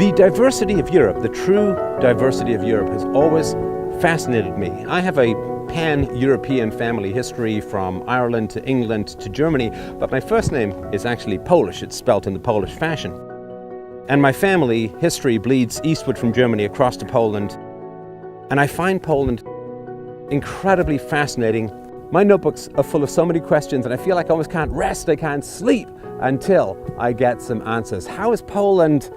The diversity of Europe, the true diversity of Europe, has always fascinated me. I have a pan-European family history from Ireland to England to Germany, but my first name is actually Polish. It's spelt in the Polish fashion. And my family history bleeds eastward from Germany across to Poland. And I find Poland incredibly fascinating. My notebooks are full of so many questions, and I feel like I almost can't rest, I can't sleep until I get some answers. How is Poland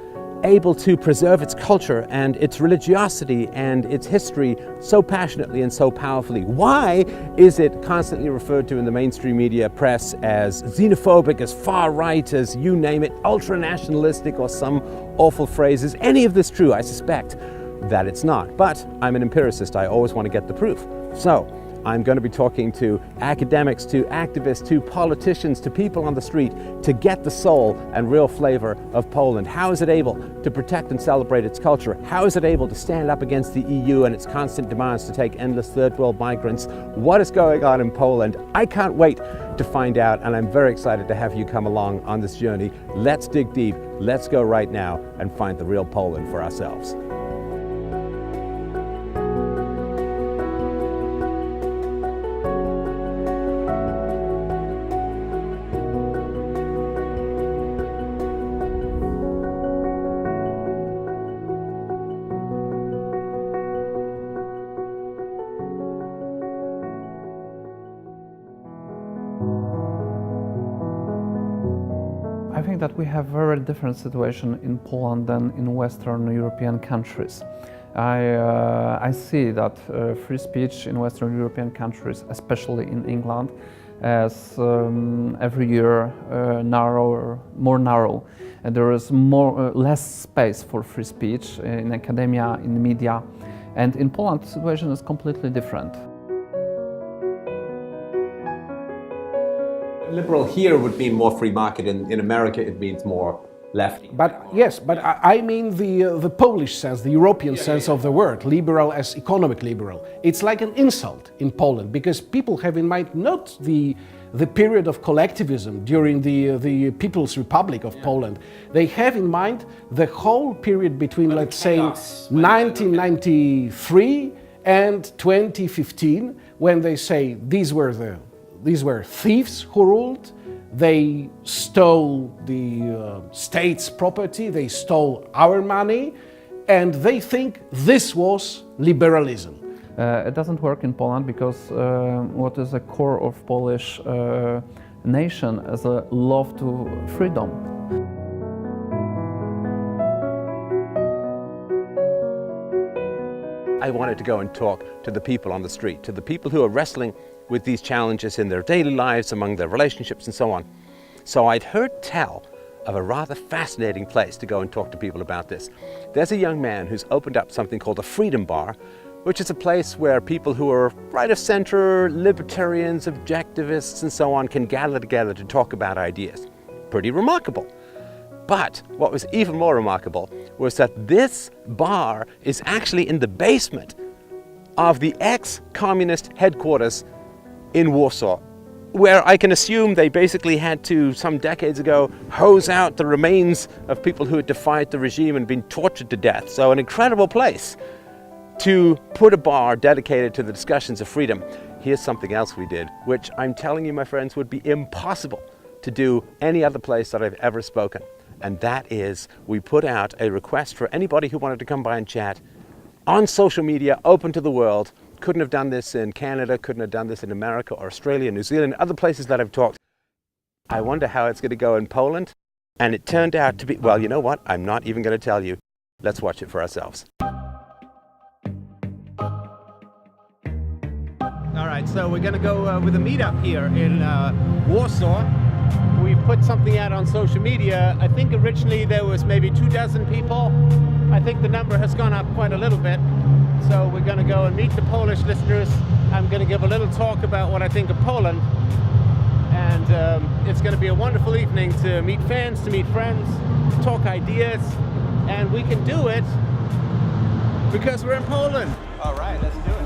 able to preserve its culture and its religiosity and its history so passionately and so powerfully? Why is it constantly referred to in the mainstream media press as xenophobic, as far right, as you name it, ultra-nationalistic, or some awful phrase? Is any of this true? I suspect that it's not, but I'm an empiricist. I always want to get the proof. So I'm going to be talking to academics, to activists, to politicians, to people on the street to get the soul and real flavor of Poland. How is it able to protect and celebrate its culture? How is it able to stand up against the EU and its constant demands to take endless third world migrants? What is going on in Poland? I can't wait to find out, and I'm very excited to have you come along on this journey. Let's dig deep. Let's go right now and find the real Poland for ourselves. I think that we have very different situation in Poland than in Western European countries. I see that free speech in Western European countries, especially in England, as every year more narrow, and there is less space for free speech in academia, in media, and in Poland the situation is completely different. Liberal here would mean more free market. In America, it means more lefty. But yes, but I mean the Polish sense, the European sense of the word, liberal as economic liberal. It's like an insult in Poland because people have in mind not the period of collectivism during the People's Republic of Poland. They have in mind the whole period between, let's say, 1993 and 2015, when they say these were thieves who ruled. They stole the state's property, they stole our money, and they think this was liberalism. It doesn't work in Poland because what is the core of Polish nation is a love to freedom. I wanted to go and talk to the people on the street, to the people who are wrestling with these challenges in their daily lives, among their relationships and so on. So I'd heard tell of a rather fascinating place to go and talk to people about this. There's a young man who's opened up something called the Freedom Bar, which is a place where people who are right of center, libertarians, objectivists and so on can gather together to talk about ideas. Pretty remarkable. But what was even more remarkable was that this bar is actually in the basement of the ex-communist headquarters in Warsaw, where I can assume they basically had to, some decades ago, hose out the remains of people who had defied the regime and been tortured to death. So an incredible place to put a bar dedicated to the discussions of freedom. Here's something else we did, which I'm telling you, my friends, would be impossible to do any other place that I've ever spoken. And that is, we put out a request for anybody who wanted to come by and chat on social media, open to the world. Couldn't have done this in Canada, couldn't have done this in America or Australia, New Zealand, other places that I've talked. I wonder how it's going to go in Poland. And it turned out to be, well, you know what? I'm not even going to tell you. Let's watch it for ourselves. All right, so we're going to go with a meetup here in Warsaw. We put something out on social media. I think originally there was maybe 24 people. I think the number has gone up quite a little bit. So we're going to go and meet the Polish listeners. I'm going to give a little talk about what I think of Poland. And it's going to be a wonderful evening to meet fans, to meet friends, talk ideas. And we can do it because we're in Poland. All right, let's do it.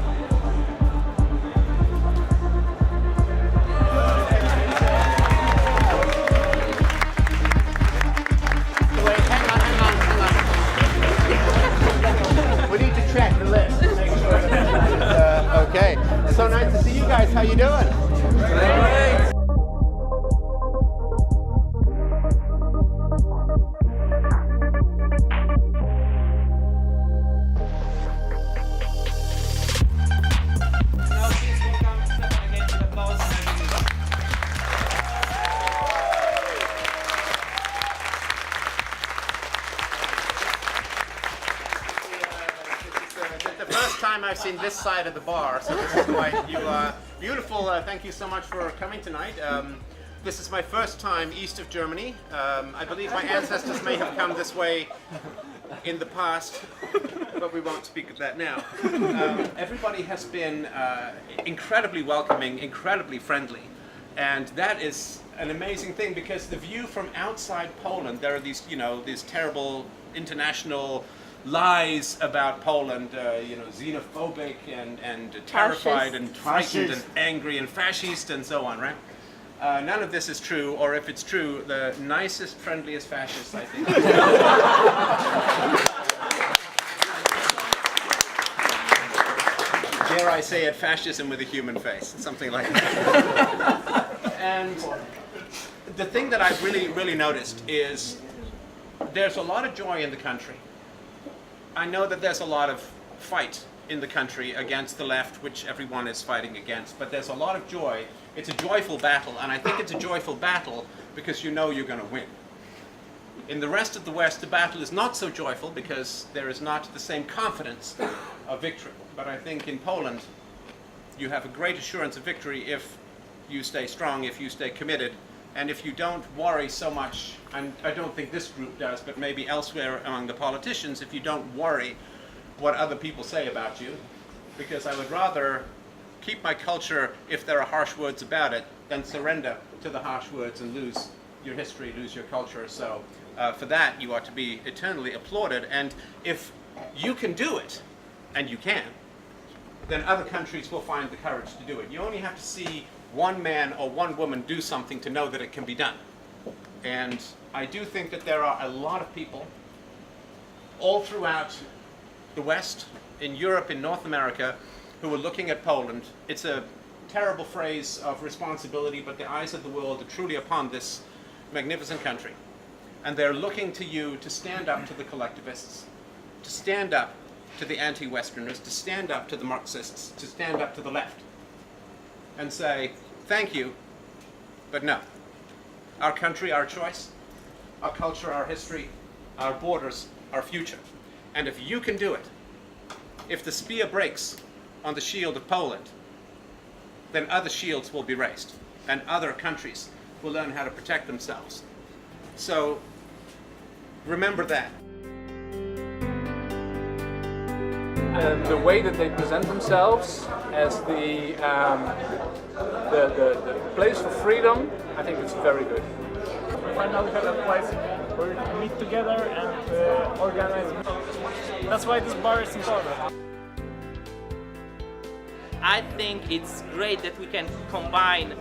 I've seen this side of the bar, so this is quite beautiful. Thank you so much for coming tonight. This is my first time east of Germany. I believe my ancestors may have come this way in the past, but we won't speak of that now. Everybody has been incredibly welcoming, incredibly friendly, and that is an amazing thing, because the view from outside Poland, there are these, these terrible international lies about Poland, xenophobic and terrified and frightened and angry and fascist and so on, right? None of this is true, or if it's true, the nicest, friendliest fascists, I think. Dare I say it, fascism with a human face, something like that. And the thing that I've really noticed is there's a lot of joy in the country. I know that there's a lot of fight in the country against the left, which everyone is fighting against, but there's a lot of joy. It's a joyful battle, and I think it's a joyful battle because you know you're going to win. In the rest of the West, the battle is not so joyful because there is not the same confidence of victory. But I think in Poland, you have a great assurance of victory if you stay strong, if you stay committed, and if you don't worry so much, and I don't think this group does, but maybe elsewhere among the politicians, if you don't worry what other people say about you, because I would rather keep my culture if there are harsh words about it than surrender to the harsh words and lose your history, lose your culture. So for that, you ought to be eternally applauded. And if you can do it, and you can, then other countries will find the courage to do it. You only have to see one man or one woman do something to know that it can be done. And I do think that there are a lot of people all throughout the West, in Europe, in North America, who are looking at Poland. It's a terrible phrase of responsibility, but the eyes of the world are truly upon this magnificent country. And they're looking to you to stand up to the collectivists, to stand up to the anti-Westerners, to stand up to the Marxists, to stand up to the left, and say, thank you, but no. Our country, our choice, our culture, our history, our borders, our future. And if you can do it, if the spear breaks on the shield of Poland, then other shields will be raised, and other countries will learn how to protect themselves. So remember that. The way that they present themselves as the place for freedom, I think it's very good. Finally had a place where we meet together and organize. That's why this bar is important. I think it's great that we can combine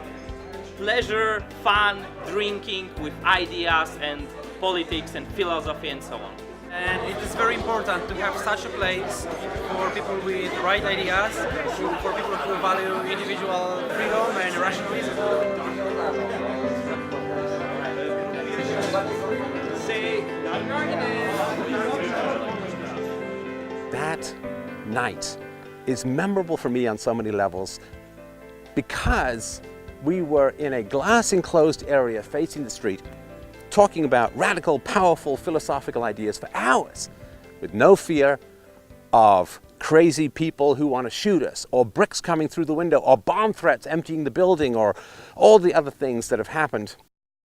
pleasure, fun, drinking with ideas and politics and philosophy and so on. And it is very important to have such a place for people with right ideas, for people who value individual freedom and rationalism. That night is memorable for me on so many levels because we were in a glass-enclosed area facing the street, talking about radical, powerful, philosophical ideas for hours, with no fear of crazy people who want to shoot us, or bricks coming through the window, or bomb threats emptying the building, or all the other things that have happened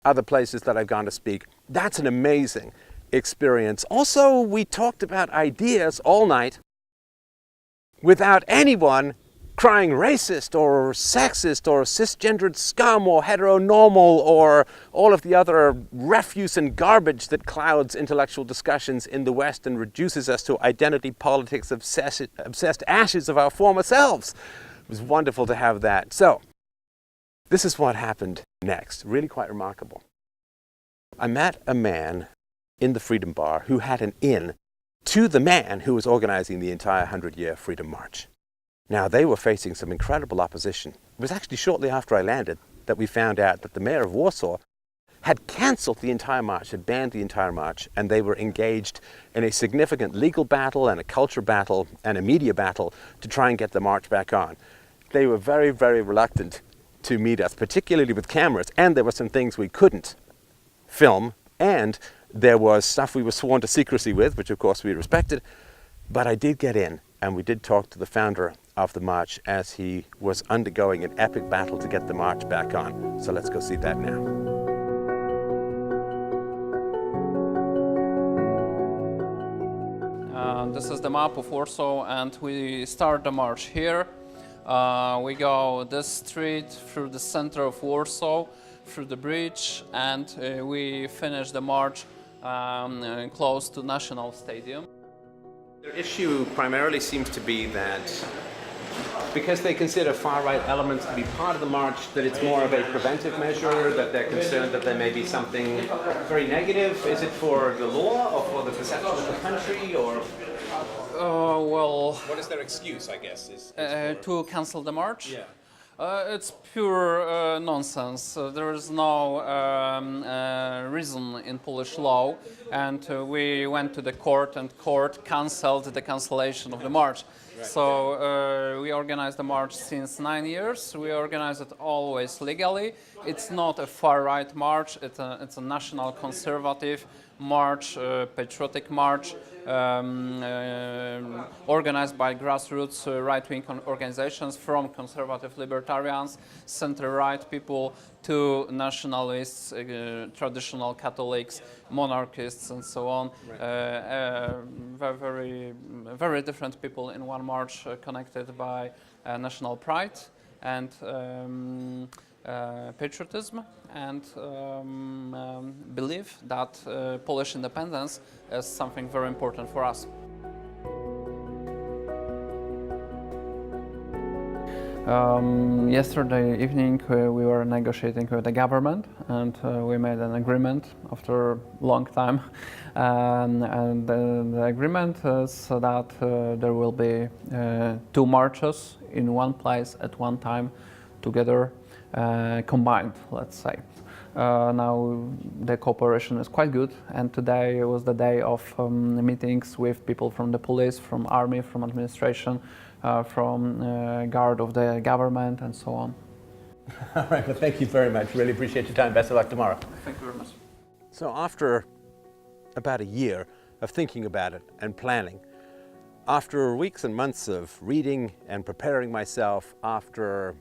other places that I've gone to speak. That's an amazing experience. Also, we talked about ideas all night without anyone crying racist or sexist or cisgendered scum or heteronormal or all of the other refuse and garbage that clouds intellectual discussions in the West and reduces us to identity politics, obsessed ashes of our former selves. It was wonderful to have that. So, this is what happened next. Really quite remarkable. I met a man in the Freedom Bar who had an in to the man who was organizing the entire 100-year Freedom March. Now, they were facing some incredible opposition. It was actually shortly after I landed that we found out that the mayor of Warsaw had canceled the entire march, had banned the entire march, and they were engaged in a significant legal battle and a culture battle and a media battle to try and get the march back on. They were very, very reluctant to meet us, particularly with cameras, and there were some things we couldn't film, and there was stuff we were sworn to secrecy with, which of course we respected, but I did get in. And we did talk to the founder of the march as he was undergoing an epic battle to get the march back on. So let's go see that now. This is the map of Warsaw, and we start the march here. We go this street through the center of Warsaw, through the bridge, and we finish the march close to National Stadium. Their issue primarily seems to be that because they consider far-right elements to be part of the march, that it's more of a preventive measure, that they're concerned that there may be something very negative. Is it for the law or for the perception of the country, or? Well, What is their excuse, I guess? to cancel the march? Yeah. It's pure nonsense. There is no reason in Polish law, and we went to the court, and court cancelled the cancellation of the march. Right. So we organized the march since 9 years. We organize it always legally. It's not a far-right march. It's a national conservative march, patriotic march, organized by grassroots right-wing organizations, from conservative libertarians, center-right people, to nationalists, traditional Catholics, monarchists, and so on. Very, very different people in one march, connected by national pride and patriotism, and believe that Polish independence is something very important for us. Yesterday evening we were negotiating with the government, and we made an agreement after a long time, and the agreement is that there will be 2 marches in one place at one time, together, combined, let's say. Now the cooperation is quite good, and today was the day of meetings with people from the police, from army, from administration, from guard of the government, and so on. All right, well, thank you very much. Really appreciate your time. Best of luck tomorrow. Thank you very much. So after about a year of thinking about it and planning, after weeks and months of reading and preparing myself, after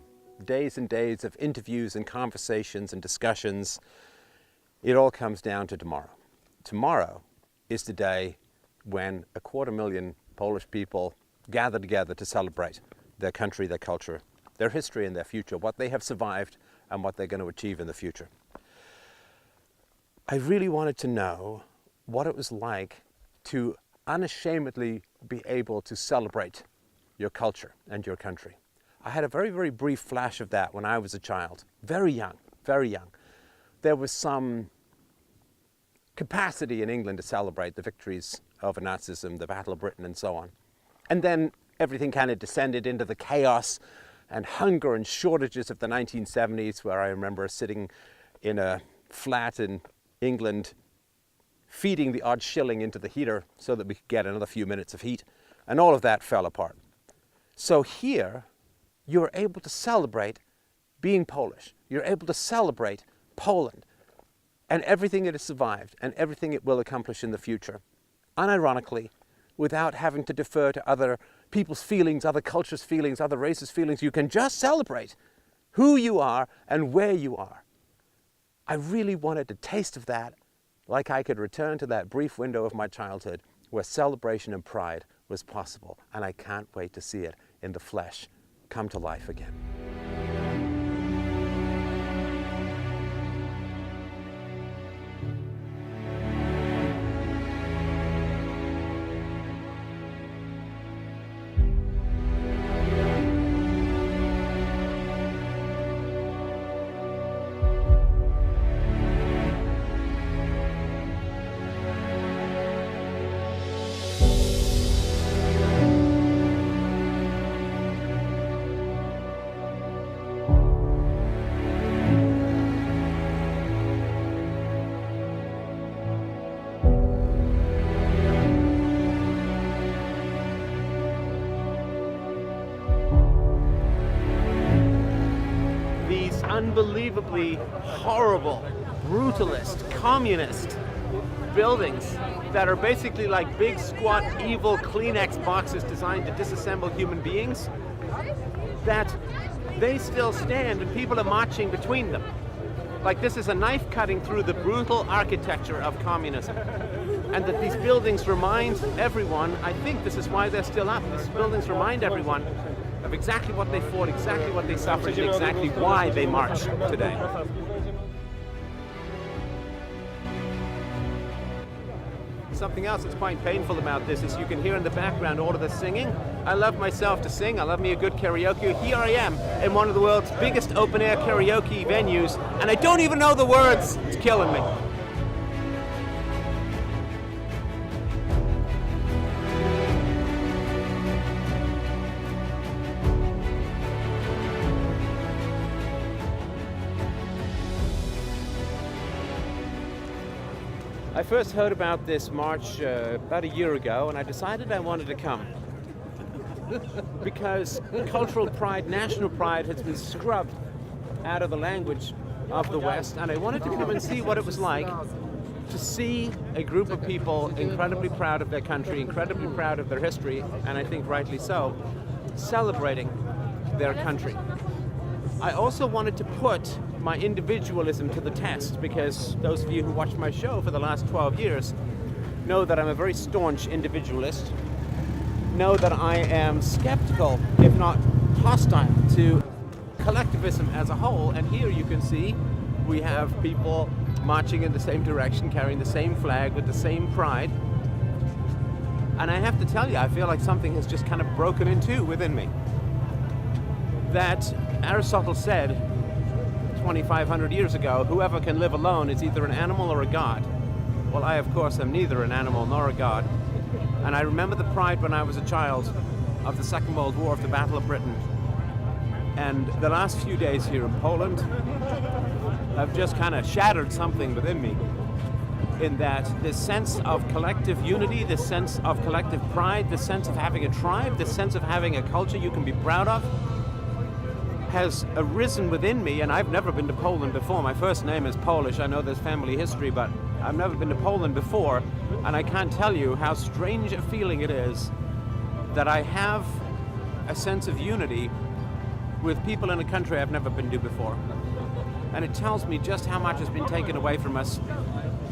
days and days of interviews and conversations and discussions, it all comes down to tomorrow. Tomorrow is the day when 250,000 Polish people gather together to celebrate their country, their culture, their history and their future, what they have survived and what they're going to achieve in the future. I really wanted to know what it was like to unashamedly be able to celebrate your culture and your country. I had a very, very brief flash of that when I was a child, very young, very young. There was some capacity in England to celebrate the victories over Nazism, the Battle of Britain, and so on. And then everything kind of descended into the chaos and hunger and shortages of the 1970s, where I remember sitting in a flat in England, feeding the odd shilling into the heater so that we could get another few minutes of heat. And all of that fell apart. So here, you're able to celebrate being Polish. You're able to celebrate Poland and everything it has survived and everything it will accomplish in the future, unironically, without having to defer to other people's feelings, other cultures' feelings, other races' feelings. You can just celebrate who you are and where you are. I really wanted a taste of that, like I could return to that brief window of my childhood where celebration and pride was possible, and I can't wait to see it in the flesh come to life again. Unbelievably horrible, brutalist, communist, buildings that are basically like big, squat, evil Kleenex boxes designed to disassemble human beings, that they still stand and people are marching between them. Like this is a knife cutting through the brutal architecture of communism. And that these buildings remind everyone, I think this is why they're still up, these buildings remind everyone of exactly what they fought, exactly what they suffered, and exactly why they march today. Something else that's quite painful about this is you can hear in the background all of the singing. I love myself to sing, I love me a good karaoke. Here I am in one of the world's biggest open-air karaoke venues, and I don't even know the words. It's killing me. I first heard about this march about a year ago, and I decided I wanted to come because cultural pride, national pride has been scrubbed out of the language of the West, and I wanted to come and see what it was like to see a group of people incredibly proud of their country, incredibly proud of their history, and I think rightly so, celebrating their country. I also wanted to put my individualism to the test, because those of you who watched my show for the last 12 years know that I'm a very staunch individualist, know that I am skeptical, if not hostile, to collectivism as a whole. And here you can see we have people marching in the same direction, carrying the same flag with the same pride. And I have to tell you, I feel like something has just kind of broken in two within me. That Aristotle said 2,500 years ago, whoever can live alone is either an animal or a god. Well, I, of course, am neither an animal nor a god. And I remember the pride when I was a child of the Second World War, of the Battle of Britain. And the last few days here in Poland have just kind of shattered something within me, in that this sense of collective unity, this sense of collective pride, this sense of having a tribe, this sense of having a culture you can be proud of, has arisen within me. And I've never been to Poland before. My first name is Polish. I know there's family history, but I've never been to Poland before, and I can't tell you how strange a feeling it is that I have a sense of unity with people in a country I've never been to before. And it tells me just how much has been taken away from us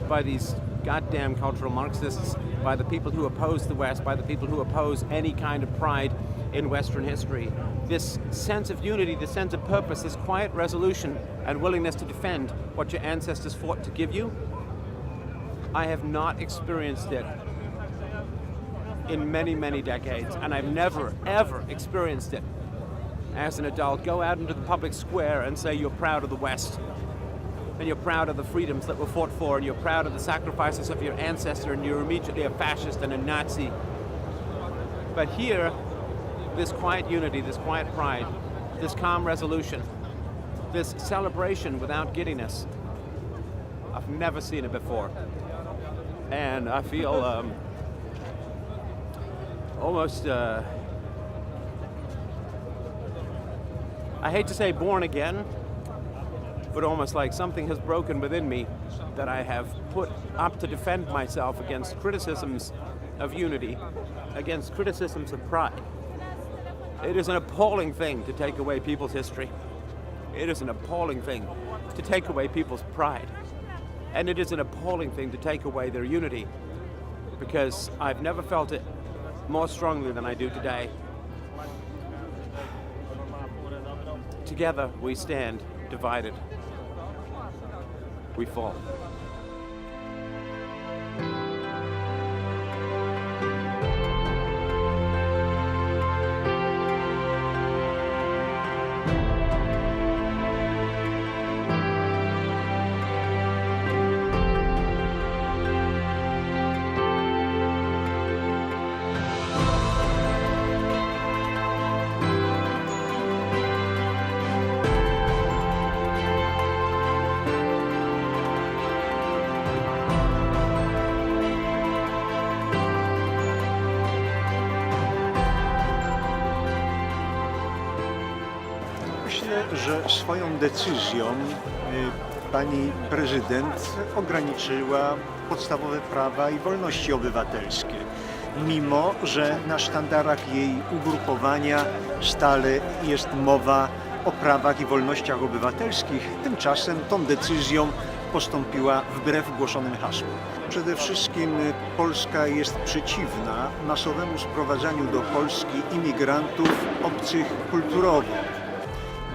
by these goddamn cultural Marxists, by the people who oppose the West, by the people who oppose any kind of pride in Western history. This sense of unity, this sense of purpose, this quiet resolution and willingness to defend what your ancestors fought to give you, I have not experienced it in many, many decades, and I've never, ever experienced it as an adult. Go out into the public square and say you're proud of the West, and you're proud of the freedoms that were fought for, and you're proud of the sacrifices of your ancestor, and you're immediately a fascist and a Nazi. But here, this quiet unity, this quiet pride, this calm resolution, this celebration without giddiness, I've never seen it before. And I feel almost, I hate to say born again, but almost like something has broken within me that I have put up to defend myself against criticisms of unity, against criticisms of pride. It is an appalling thing to take away people's history. It is an appalling thing to take away people's pride. And it is an appalling thing to take away their unity, because I've never felt it more strongly than I do today. Together we stand, divided we fall. Myślę, że swoją decyzją pani prezydent ograniczyła podstawowe prawa i wolności obywatelskie, mimo że na sztandarach jej ugrupowania stale jest mowa o prawach i wolnościach obywatelskich. Tymczasem tą decyzją postąpiła wbrew głoszonym hasłom. Przede wszystkim Polska jest przeciwna masowemu sprowadzaniu do Polski imigrantów obcych kulturowo.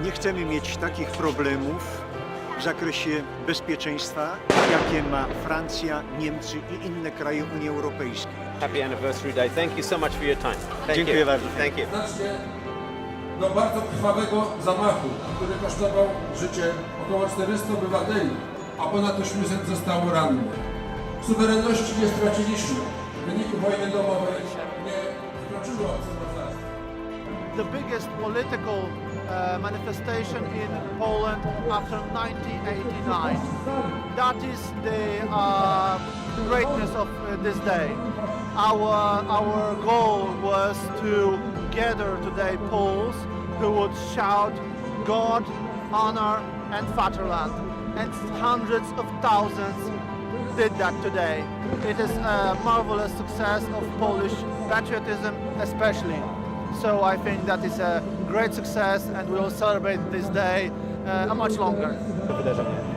Nie chcemy mieć takich problemów w zakresie bezpieczeństwa, jakie ma Francja, Niemcy i inne kraje Unii Europejskiej. Happy Anniversary Day. Thank you so much for your time. Dziękuję bardzo. Thank you. Znacznie do bardzo krwawego zamachu, który kosztował życie około 400 obywateli, a ponad 800 zostało rannych. Suwerenności nie straciliśmy. W wyniku wojny domowej nie wkroczyło cywilizacja. The biggest political manifestation in Poland after 1989. That is the greatness of this day. Our goal was to gather today Poles who would shout God, honor and Vaterland, and hundreds of thousands did that today. It is a marvelous success of Polish patriotism especially. So I think that is a great success and we will celebrate this day a much longer.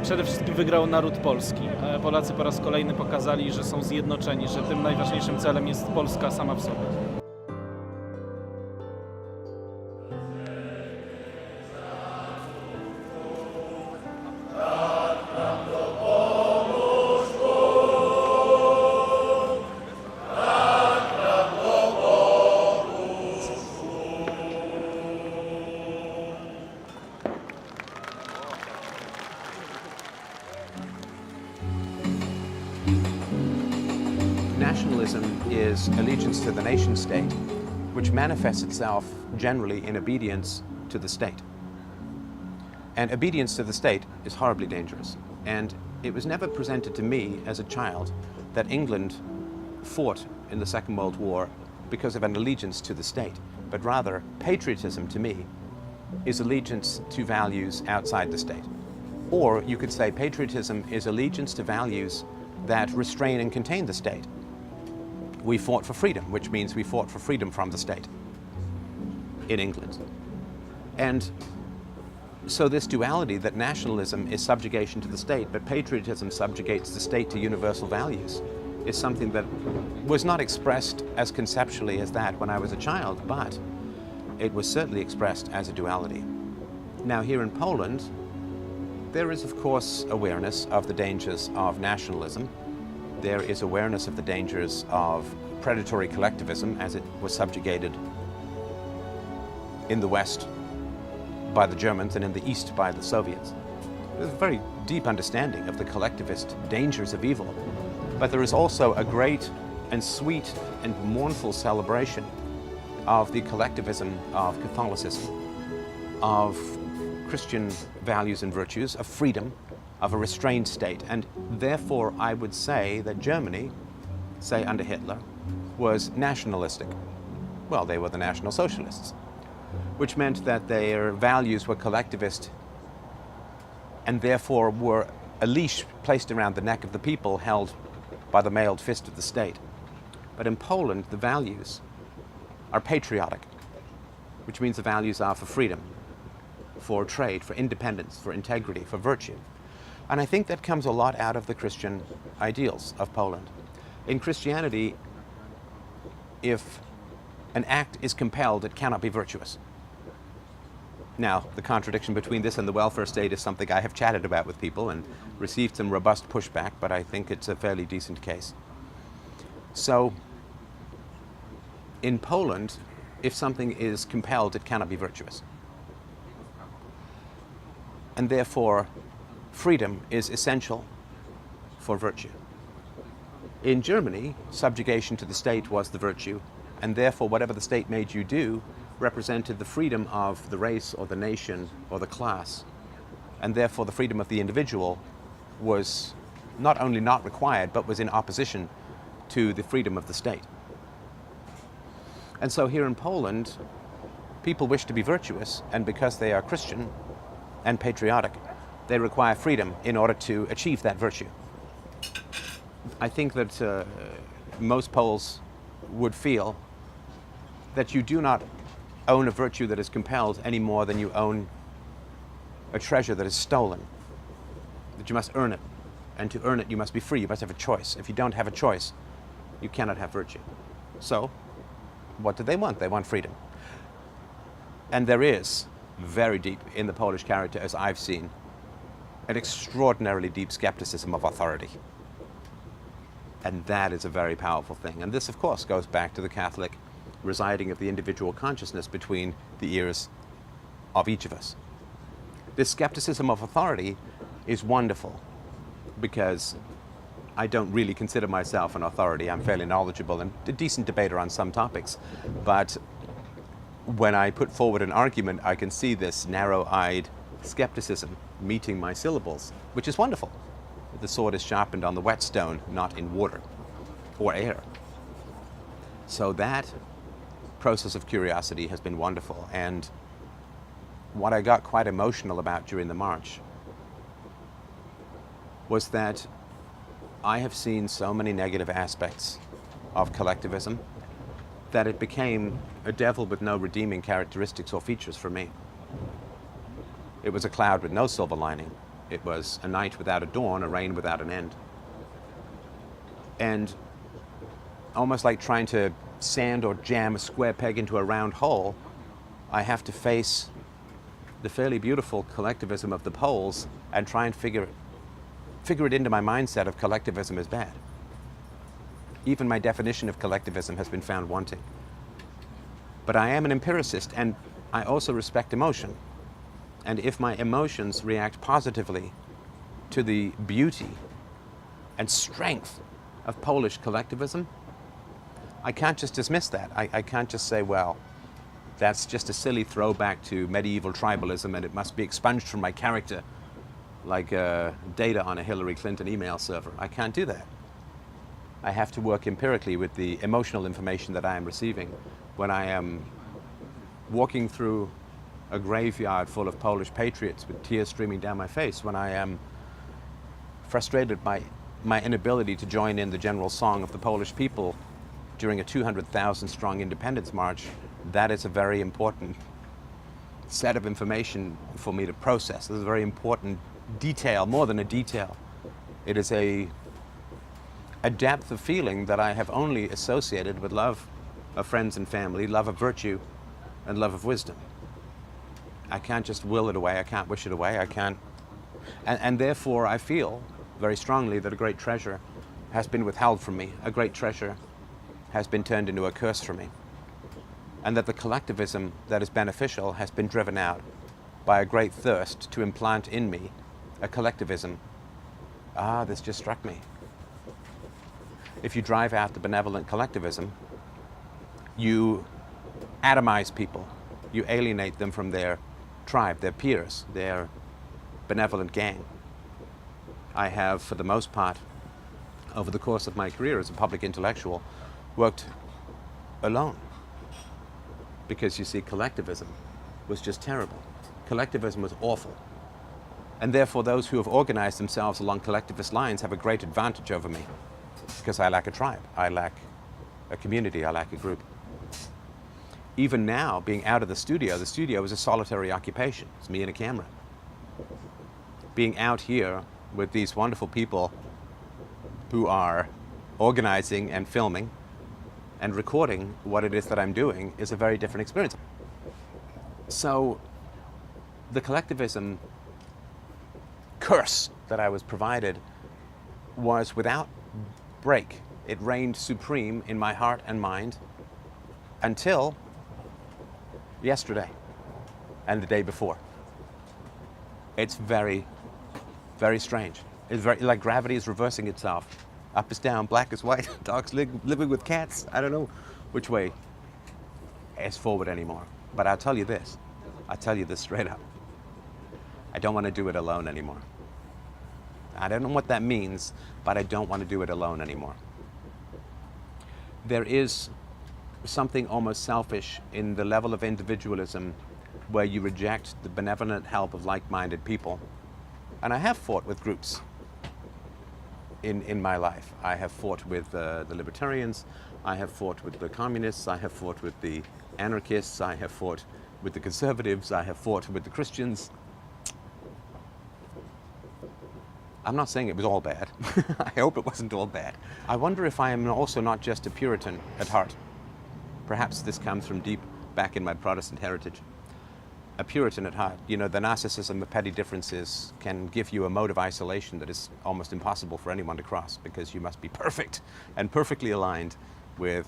Przede wszystkim wygrał naród polski. Polacy po raz kolejny pokazali, że są zjednoczeni, że tym najważniejszym celem jest Polska sama w sobie. Nationalism is allegiance to the nation state, which manifests itself generally in obedience to the state. And obedience to the state is horribly dangerous. And it was never presented to me as a child that England fought in the Second World War because of an allegiance to the state, but rather patriotism to me is allegiance to values outside the state. Or you could say patriotism is allegiance to values that restrain and contain the state. We fought for freedom, which means we fought for freedom from the state in England. And so this duality that nationalism is subjugation to the state, but patriotism subjugates the state to universal values, is something that was not expressed as conceptually as that when I was a child, but it was certainly expressed as a duality. Now here in Poland, there is of course awareness of the dangers of nationalism. There is awareness of the dangers of predatory collectivism as it was subjugated in the West by the Germans and in the East by the Soviets. There's a very deep understanding of the collectivist dangers of evil, but there is also a great and sweet and mournful celebration of the collectivism of Catholicism, of Christian values and virtues, of freedom, of a restrained state. And therefore I would say that Germany, say under Hitler, was nationalistic. Well, they were the National Socialists, which meant that their values were collectivist and therefore were a leash placed around the neck of the people held by the mailed fist of the state. But in Poland, the values are patriotic, which means the values are for freedom, for trade, for independence, for integrity, for virtue. And I think that comes a lot out of the Christian ideals of Poland. In Christianity, if an act is compelled, it cannot be virtuous. Now, the contradiction between this and the welfare state is something I have chatted about with people and received some robust pushback, but I think it's a fairly decent case. So, in Poland, if something is compelled, it cannot be virtuous. And therefore, freedom is essential for virtue. In Germany, subjugation to the state was the virtue, and therefore whatever the state made you do represented the freedom of the race or the nation or the class, and therefore the freedom of the individual was not only not required, but was in opposition to the freedom of the state. And so here in Poland, people wish to be virtuous, and because they are Christian and patriotic, they require freedom in order to achieve that virtue. I think that most Poles would feel that you do not own a virtue that is compelled any more than you own a treasure that is stolen, that you must earn it, and to earn it you must be free, you must have a choice. If you don't have a choice, you cannot have virtue. So, what do they want? They want freedom. And there is, very deep in the Polish character, as I've seen, an extraordinarily deep skepticism of authority. And that is a very powerful thing. And this, of course, goes back to the Catholic residing of the individual consciousness between the ears of each of us. This skepticism of authority is wonderful because I don't really consider myself an authority. I'm fairly knowledgeable and a decent debater on some topics. But when I put forward an argument, I can see this narrow-eyed skepticism meeting my syllables, which is wonderful. The sword is sharpened on the whetstone, not in water or air. So that process of curiosity has been wonderful. And what I got quite emotional about during the march was that I have seen so many negative aspects of collectivism that it became a devil with no redeeming characteristics or features for me. It was a cloud with no silver lining. It was a night without a dawn, a rain without an end. And almost like trying to sand or jam a square peg into a round hole, I have to face the fairly beautiful collectivism of the Poles and try and figure it into my mindset of collectivism as bad. Even my definition of collectivism has been found wanting. But I am an empiricist, and I also respect emotion. And if my emotions react positively to the beauty and strength of Polish collectivism, I can't just dismiss that. I can't just say, well, that's just a silly throwback to medieval tribalism and it must be expunged from my character like data on a Hillary Clinton email server. I can't do that. I have to work empirically with the emotional information that I am receiving when I am walking through a graveyard full of Polish patriots with tears streaming down my face, when I am frustrated by my inability to join in the general song of the Polish people during a 200,000 strong independence march. That is a very important set of information for me to process. This is a very important detail, more than a detail. It is a depth of feeling that I have only associated with love of friends and family, love of virtue, and love of wisdom. I can't just will it away, I can't wish it away, I can't. And therefore I feel very strongly that a great treasure has been withheld from me. A great treasure has been turned into a curse for me. And that the collectivism that is beneficial has been driven out by a great thirst to implant in me a collectivism. This just struck me. If you drive out the benevolent collectivism, you atomize people. You alienate them from their tribe, their peers, their benevolent gang. I have, for the most part, over the course of my career as a public intellectual, worked alone. Because you see, collectivism was just terrible. Collectivism was awful. And therefore those who have organized themselves along collectivist lines have a great advantage over me. Because I lack a tribe, I lack a community, I lack a group. Even now, being out of the studio is a solitary occupation. It's me and a camera. Being out here with these wonderful people who are organizing and filming and recording what it is that I'm doing is a very different experience. So the collectivism curse that I was provided was without break. It reigned supreme in my heart and mind until yesterday and the day before. It's very, very strange. It's very like gravity is reversing itself. Up is down, black is white, dogs living with cats. I don't know which way is forward anymore. But I'll tell you this straight up. I don't want to do it alone anymore. I don't know what that means, but I don't want to do it alone anymore. There is something almost selfish in the level of individualism where you reject the benevolent help of like-minded people And I have fought with groups in my life. I have fought with the libertarians, I have fought with the communists, I have fought with the anarchists, I have fought with the conservatives, I have fought with the Christians. I'm not saying it was all bad. I hope it wasn't all bad. I wonder if I am also not just a Puritan at heart. Perhaps this comes from deep back in my Protestant heritage. A Puritan at heart. You know, the narcissism of petty differences can give you a mode of isolation that is almost impossible for anyone to cross, because you must be perfect and perfectly aligned with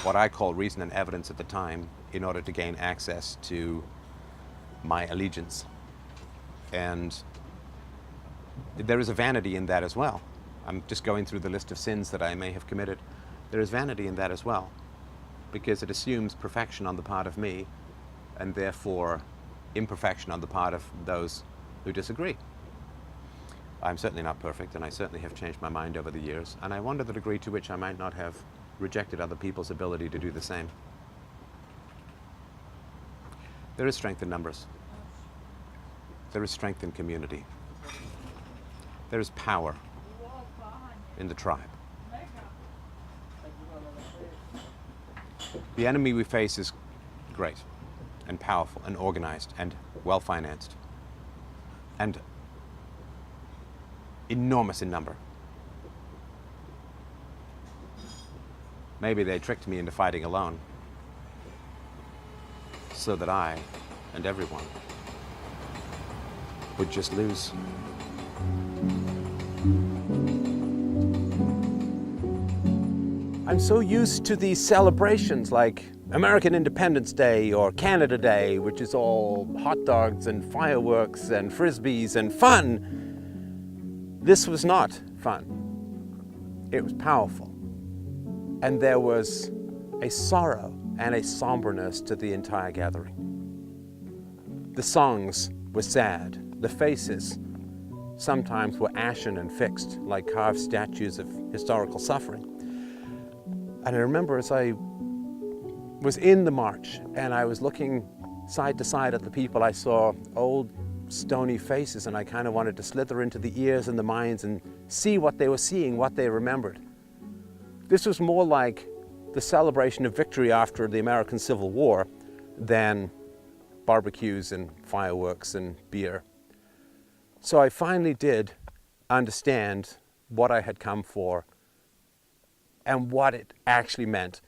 what I call reason and evidence at the time in order to gain access to my allegiance. And there is a vanity in that as well. I'm just going through the list of sins that I may have committed. There is vanity in that as well, because it assumes perfection on the part of me, and therefore imperfection on the part of those who disagree. I'm certainly not perfect, and I certainly have changed my mind over the years, and I wonder the degree to which I might not have rejected other people's ability to do the same. There is strength in numbers. There is strength in community. There is power in the tribe. The enemy we face is great and powerful and organized and well-financed and enormous in number. Maybe they tricked me into fighting alone so that I and everyone would just lose. I'm so used to these celebrations like American Independence Day or Canada Day, which is all hot dogs and fireworks and frisbees and fun. This was not fun. It was powerful. And there was a sorrow and a somberness to the entire gathering. The songs were sad. The faces sometimes were ashen and fixed, like carved statues of historical suffering. And I remember as I was in the march and I was looking side to side at the people, I saw old stony faces, and I kind of wanted to slither into the ears and the minds and see what they were seeing, what they remembered. This was more like the celebration of victory after the American Civil War than barbecues and fireworks and beer. So I finally did understand what I had come for and what it actually meant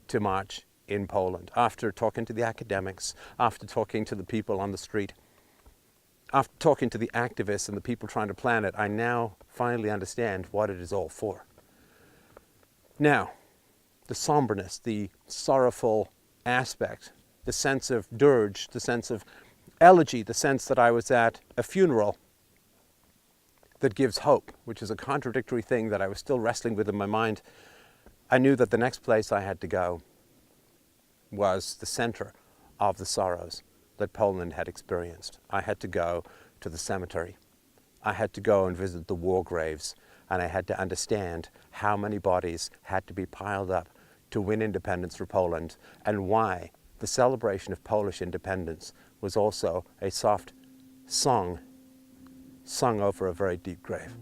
to march in Poland. After talking to the academics, after talking to the people on the street, after talking to the activists and the people trying to plan it, I now finally understand what it is all for. Now, the somberness, the sorrowful aspect, the sense of dirge, the sense of elegy, the sense that I was at a funeral that gives hope, which is a contradictory thing that I was still wrestling with in my mind. I knew that the next place I had to go was the center of the sorrows that Poland had experienced. I had to go to the cemetery. I had to go and visit the war graves, and I had to understand how many bodies had to be piled up to win independence for Poland, and why the celebration of Polish independence was also a soft song sung over a very deep grave.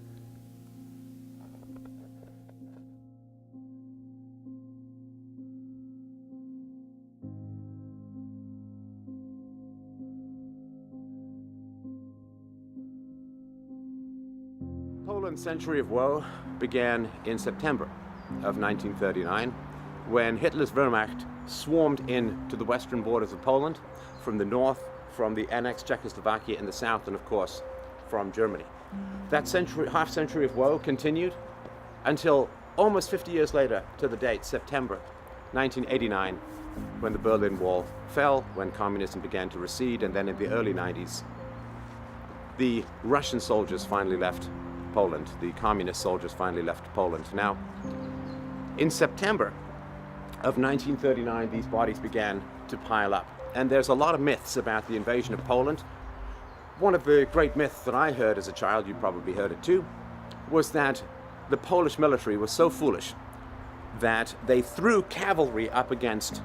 Poland's century of woe began in September of 1939, when Hitler's Wehrmacht swarmed into the western borders of Poland from the north, from the annexed Czechoslovakia in the south, and of course from Germany. That half century of woe continued until almost 50 years later, to the date, September 1989, when the Berlin Wall fell, when communism began to recede, and then in the early 90s, the Russian soldiers finally left Poland. The communist soldiers finally left Poland. Now, in September of 1939, these bodies began to pile up. And there's a lot of myths about the invasion of Poland. One of the great myths that I heard as a child, you probably heard it too, was that the Polish military was so foolish that they threw cavalry up against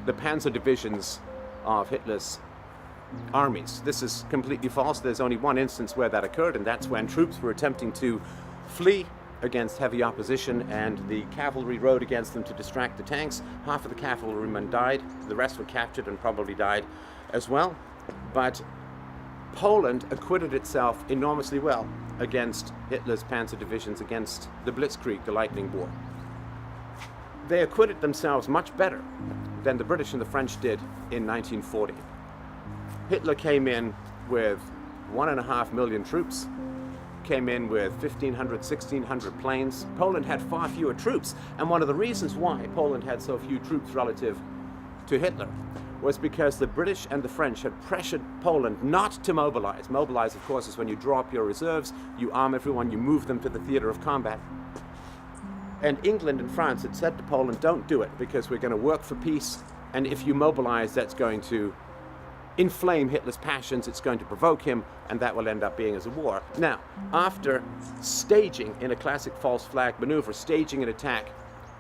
the panzer divisions of Hitler's armies. This is completely false. There's only one instance where that occurred, and that's when troops were attempting to flee against heavy opposition, and the cavalry rode against them to distract the tanks. Half of the cavalrymen died, the rest were captured and probably died as well. But Poland acquitted itself enormously well against Hitler's panzer divisions, against the Blitzkrieg, the Lightning War. They acquitted themselves much better than the British and the French did in 1940. Hitler came in with 1.5 million troops, came in with 1,500, 1,600 planes. Poland had far fewer troops, and one of the reasons why Poland had so few troops relative to Hitler was because the British and the French had pressured Poland not to mobilize. Mobilize, of course, is when you draw up your reserves, you arm everyone, you move them to the theater of combat. And England and France had said to Poland, don't do it, because we're going to work for peace, and if you mobilize, that's going to inflame Hitler's passions, it's going to provoke him, and that will end up being as a war. Now, after staging, in a classic false flag maneuver, staging an attack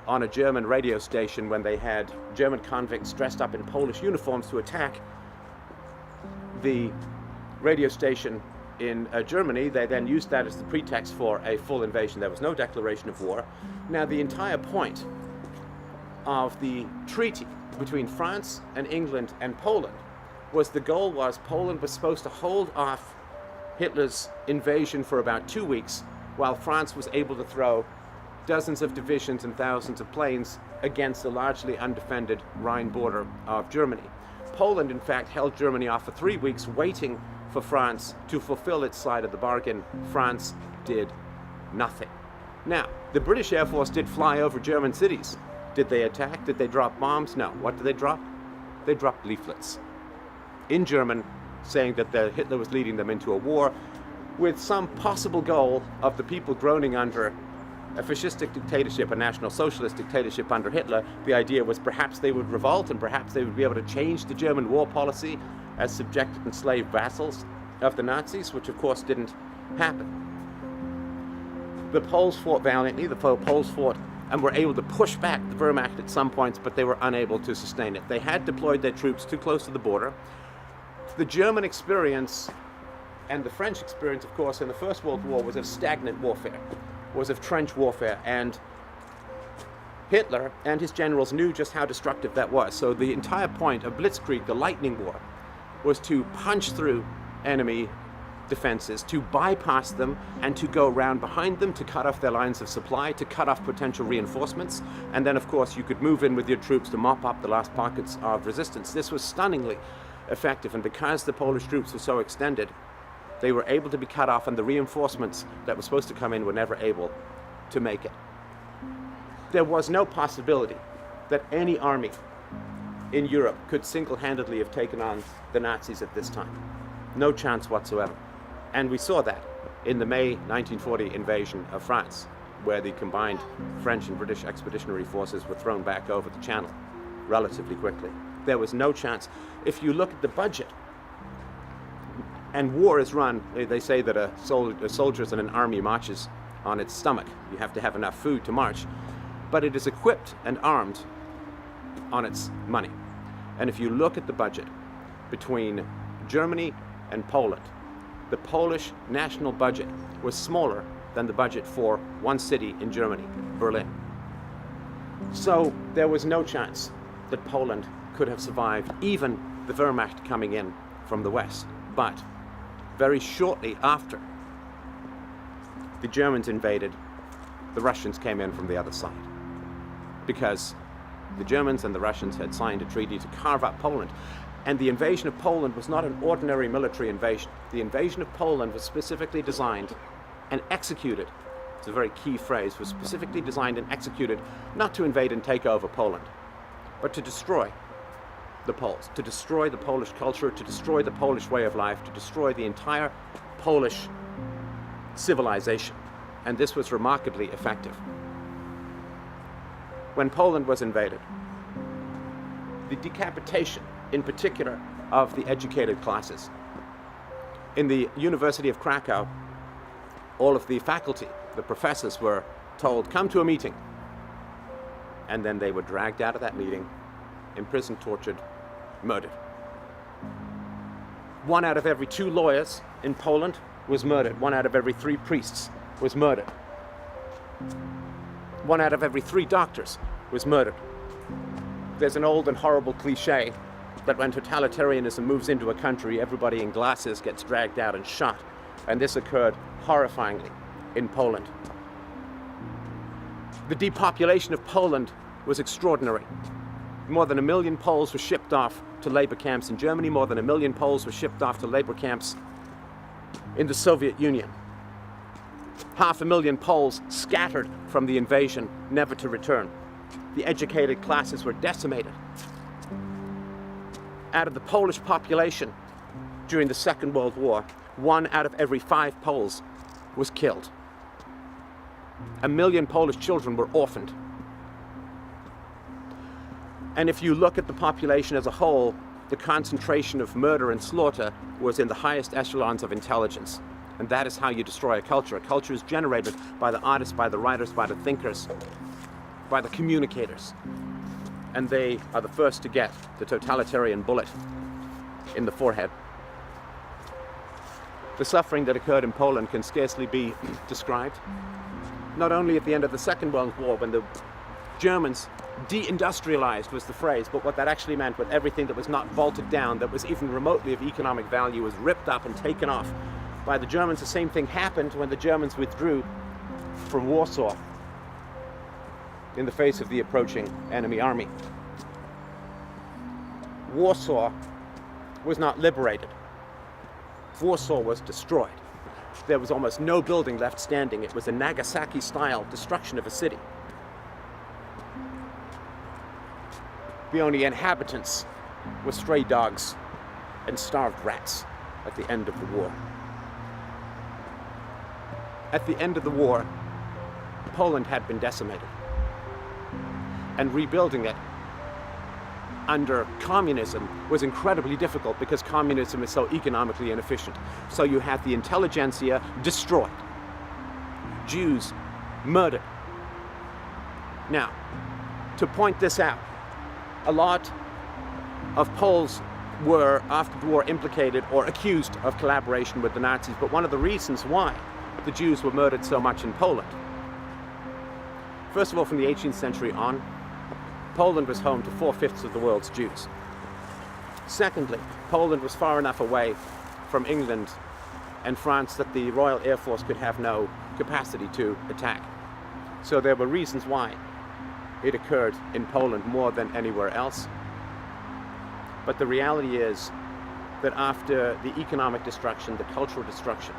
on a German radio station when they had German convicts dressed up in Polish uniforms to attack the radio station in Germany, they then used that as the pretext for a full invasion. There was no declaration of war. Now, the entire point of the treaty between France and England and Poland was the goal was Poland was supposed to hold off Hitler's invasion for about 2 weeks, while France was able to throw dozens of divisions and thousands of planes against the largely undefended Rhine border of Germany. Poland, in fact, held Germany off for 3 weeks, waiting for France to fulfill its side of the bargain. France did nothing. Now, the British Air Force did fly over German cities. Did they attack? Did they drop bombs? No. What did they drop? They dropped leaflets in German saying that Hitler was leading them into a war with some possible goal of the people groaning under a fascistic dictatorship, a National Socialist dictatorship under Hitler. The idea was perhaps they would revolt and perhaps they would be able to change the German war policy as subjected and slave vassals of the Nazis, which of course didn't happen. The Poles fought valiantly, the Poles fought and were able to push back the Wehrmacht at some points, but they were unable to sustain it. They had deployed their troops too close to the border. The German experience and the French experience, of course, in the First World War was of stagnant warfare, was of trench warfare, and Hitler and his generals knew just how destructive that was. So the entire point of Blitzkrieg, the Lightning War, was to punch through enemy defenses, to bypass them and to go around behind them, to cut off their lines of supply, to cut off potential reinforcements, and then of course you could move in with your troops to mop up the last pockets of resistance. This was stunningly effective, and because the Polish troops were so extended, they were able to be cut off, and the reinforcements that were supposed to come in were never able to make it. There was no possibility that any army in Europe could single-handedly have taken on the Nazis at this time. No chance whatsoever. And we saw that in the May 1940 invasion of France, where the combined French and British expeditionary forces were thrown back over the Channel relatively quickly. There was no chance. If you look at the budget, and war is run, they say that a soldier in an army marches on its stomach. You have to have enough food to march. But it is equipped and armed on its money. And if you look at the budget between Germany and Poland, the Polish national budget was smaller than the budget for one city in Germany, Berlin. So there was no chance that Poland could have survived even the Wehrmacht coming in from the west. But very shortly after the Germans invaded, the Russians came in from the other side, because the Germans and the Russians had signed a treaty to carve up Poland. And the invasion of Poland was not an ordinary military invasion. The invasion of Poland was specifically designed and executed, it's a very key phrase, was specifically designed and executed not to invade and take over Poland, but to destroy the Poles, to destroy the Polish culture, to destroy the Polish way of life, to destroy the entire Polish civilization. And this was remarkably effective. When Poland was invaded, the decapitation, in particular, of the educated classes. In the University of Krakow, all of the faculty, the professors, were told, come to a meeting. And then they were dragged out of that meeting, imprisoned, tortured, murdered. 1 out of every 2 lawyers in Poland was murdered. 1 out of every 3 priests was murdered. 1 out of every 3 doctors was murdered. There's an old and horrible cliche that when totalitarianism moves into a country, everybody in glasses gets dragged out and shot. And this occurred horrifyingly in Poland. The depopulation of Poland was extraordinary. More than 1 million Poles were shipped off to labor camps in Germany. More than 1 million Poles were shipped off to labor camps in the Soviet Union. 500,000 Poles scattered from the invasion, never to return. The educated classes were decimated. Out of the Polish population during the Second World War, 1 out of every 5 Poles was killed. 1 million Polish children were orphaned. And if you look at the population as a whole, the concentration of murder and slaughter was in the highest echelons of intelligence. And that is how you destroy a culture. A culture is generated by the artists, by the writers, by the thinkers, by the communicators. And they are the first to get the totalitarian bullet in the forehead. The suffering that occurred in Poland can scarcely be described. Not only at the end of the Second World War, when the Germans deindustrialized was the phrase, but what that actually meant, with everything that was not bolted down, that was even remotely of economic value, was ripped up and taken off by the Germans. The same thing happened when the Germans withdrew from Warsaw in the face of the approaching enemy army. Warsaw was not liberated. Warsaw was destroyed. There was almost no building left standing. It was a Nagasaki-style destruction of a city. The only inhabitants were stray dogs and starved rats at the end of the war. At the end of the war, Poland had been decimated. And rebuilding it under communism was incredibly difficult because communism is so economically inefficient. So you had the intelligentsia destroyed, Jews murdered. Now, to point this out, a lot of Poles were, after the war, implicated or accused of collaboration with the Nazis, but one of the reasons why the Jews were murdered so much in Poland, first of all, from the 18th century on, Poland was home to 4/5 of the world's Jews. Secondly, Poland was far enough away from England and France that the Royal Air Force could have no capacity to attack. So there were reasons why it occurred in Poland more than anywhere else. But the reality is that after the economic destruction, the cultural destruction,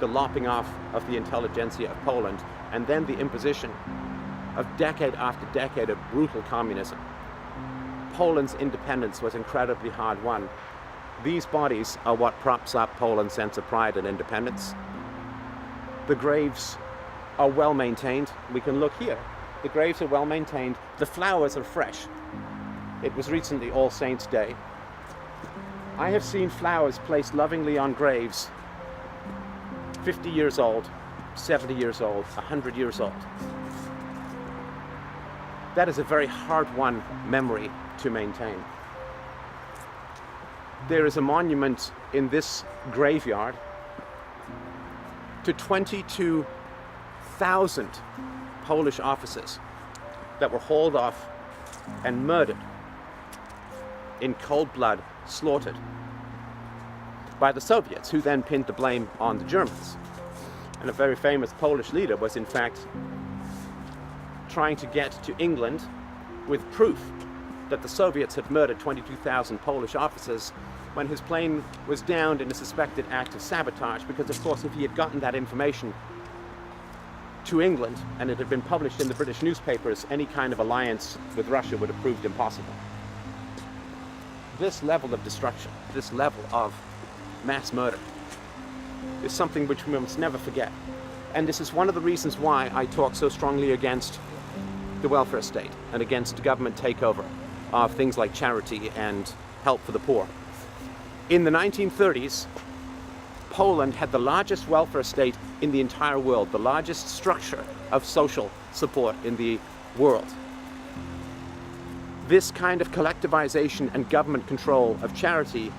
the lopping off of the intelligentsia of Poland, and then the imposition of decade after decade of brutal communism, Poland's independence was incredibly hard won. These bodies are what props up Poland's sense of pride and independence. The graves are well maintained. We can look here. The graves are well maintained. The flowers are fresh. It was recently All Saints' Day. I have seen flowers placed lovingly on graves 50 years old, 70 years old, 100 years old. That is a very hard-won memory to maintain. There is a monument in this graveyard to 22,000 Polish officers that were hauled off and murdered in cold blood, slaughtered by the Soviets, who then pinned the blame on the Germans. And a very famous Polish leader was in fact trying to get to England with proof that the Soviets had murdered 22,000 Polish officers when his plane was downed in a suspected act of sabotage, because of course if he had gotten that information to England and it had been published in the British newspapers, any kind of alliance with Russia would have proved impossible. This level of destruction, this level of mass murder is something which we must never forget. And this is one of the reasons why I talk so strongly against the welfare state and against government takeover of things like charity and help for the poor. In the 1930s, Poland had the largest welfare state in the entire world, the largest structure of social support in the world. This kind of collectivization and government control of charity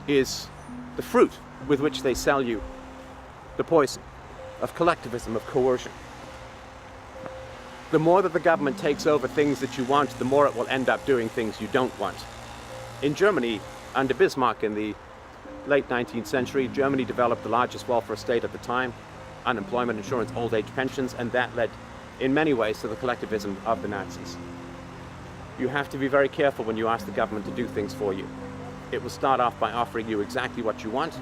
is the fruit with which they sell you the poison of collectivism, of coercion. The more that the government takes over things that you want, the more it will end up doing things you don't want. In Germany, under Bismarck in the late 19th century, Germany developed the largest welfare state at the time, unemployment insurance, old age pensions, and that led in many ways to the collectivism of the Nazis. You have to be very careful when you ask the government to do things for you. It will start off by offering you exactly what you want,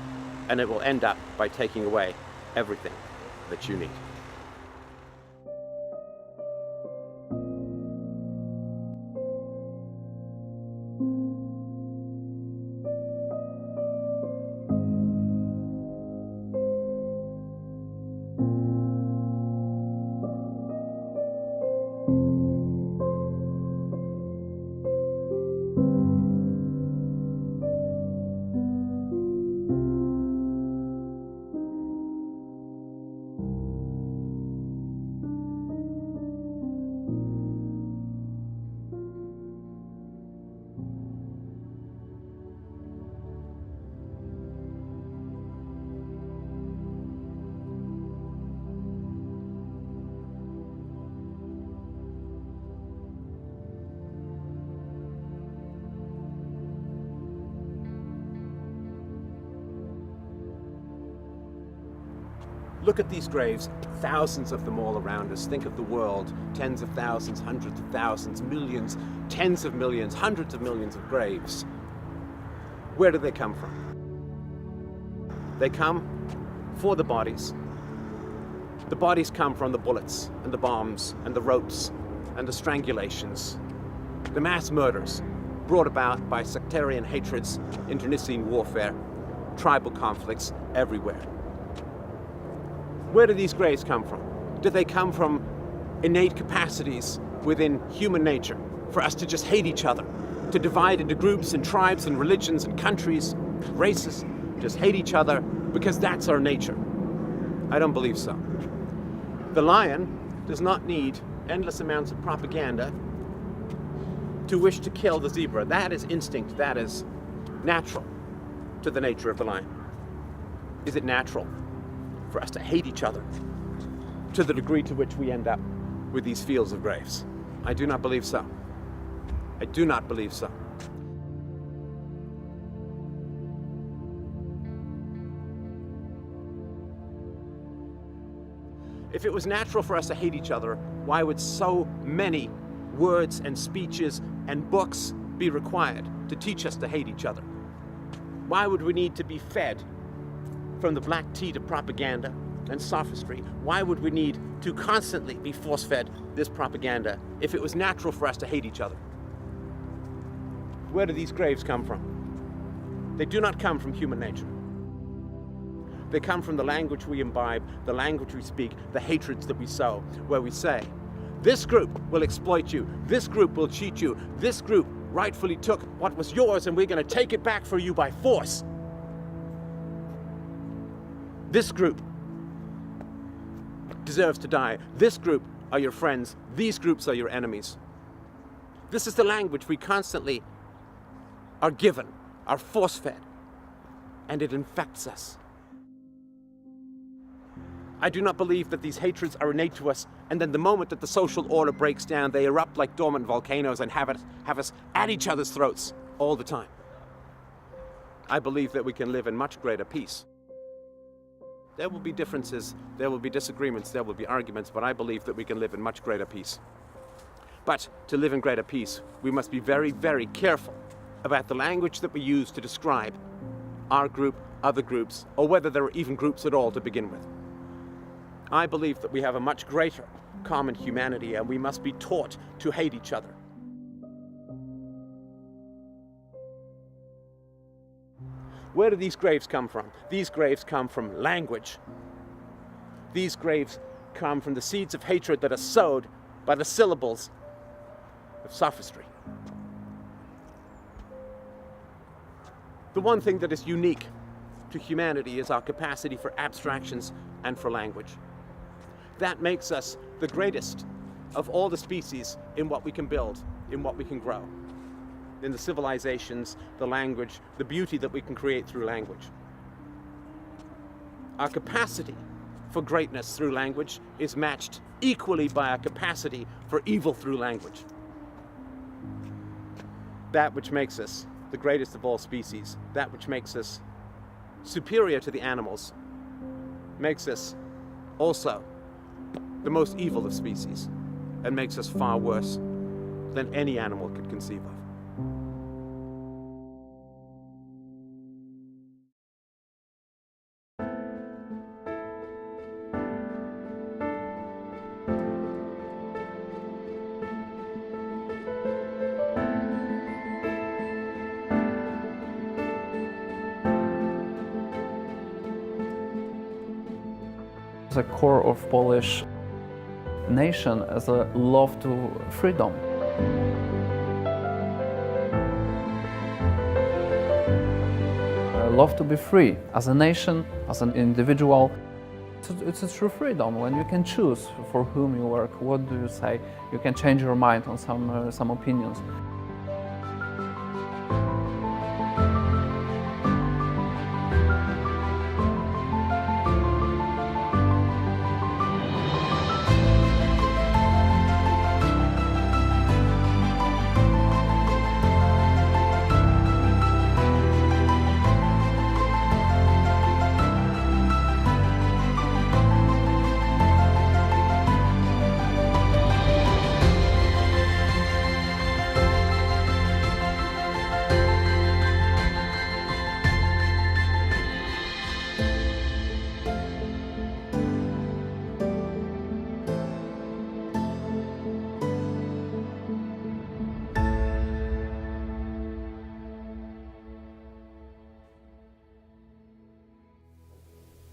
and it will end up by taking away everything that you need. Look at these graves, thousands of them all around us. Think of the world, tens of thousands, hundreds of thousands, millions, tens of millions, hundreds of millions of graves. Where do they come from? They come for the bodies. The bodies come from the bullets and the bombs and the ropes and the strangulations, the mass murders brought about by sectarian hatreds, internecine warfare, tribal conflicts everywhere. Where do these graves come from? Do they come from innate capacities within human nature for us to just hate each other, to divide into groups and tribes and religions and countries, races, just hate each other because that's our nature? I don't believe so. The lion does not need endless amounts of propaganda to wish to kill the zebra. That is instinct, that is natural to the nature of the lion. Is it natural for us to hate each other to the degree to which we end up with these fields of graves? I do not believe so. I do not believe so. If it was natural for us to hate each other, why would so many words and speeches and books be required to teach us to hate each other? Why would we need to be fed from the black tea to propaganda and sophistry? Why would we need to constantly be force-fed this propaganda if it was natural for us to hate each other? Where do these graves come from? They do not come from human nature. They come from the language we imbibe, the language we speak, the hatreds that we sow, where we say, this group will exploit you, this group will cheat you, this group rightfully took what was yours and we're going to take it back for you by force. This group deserves to die. This group are your friends. These groups are your enemies. This is the language we constantly are given, are force-fed, and it infects us. I do not believe that these hatreds are innate to us, and then the moment that the social order breaks down, they erupt like dormant volcanoes and have us at each other's throats all the time. I believe that we can live in much greater peace. There will be differences, there will be disagreements, there will be arguments, but I believe that we can live in much greater peace. But to live in greater peace, we must be very, very careful about the language that we use to describe our group, other groups, or whether there are even groups at all to begin with. I believe that we have a much greater common humanity and we must be taught to hate each other. Where do these graves come from? These graves come from language. These graves come from the seeds of hatred that are sowed by the syllables of sophistry. The one thing that is unique to humanity is our capacity for abstractions and for language. That makes us the greatest of all the species in what we can build, in what we can grow. in the civilizations, the language, the beauty that we can create through language. Our capacity for greatness through language is matched equally by our capacity for evil through language. That which makes us the greatest of all species, that which makes us superior to the animals, makes us also the most evil of species, and makes us far worse than any animal could conceive of. The core of Polish nation as a love to freedom. A love to be free as a nation, as an individual. It's a true freedom when you can choose for whom you work, what do you say. You can change your mind on some opinions.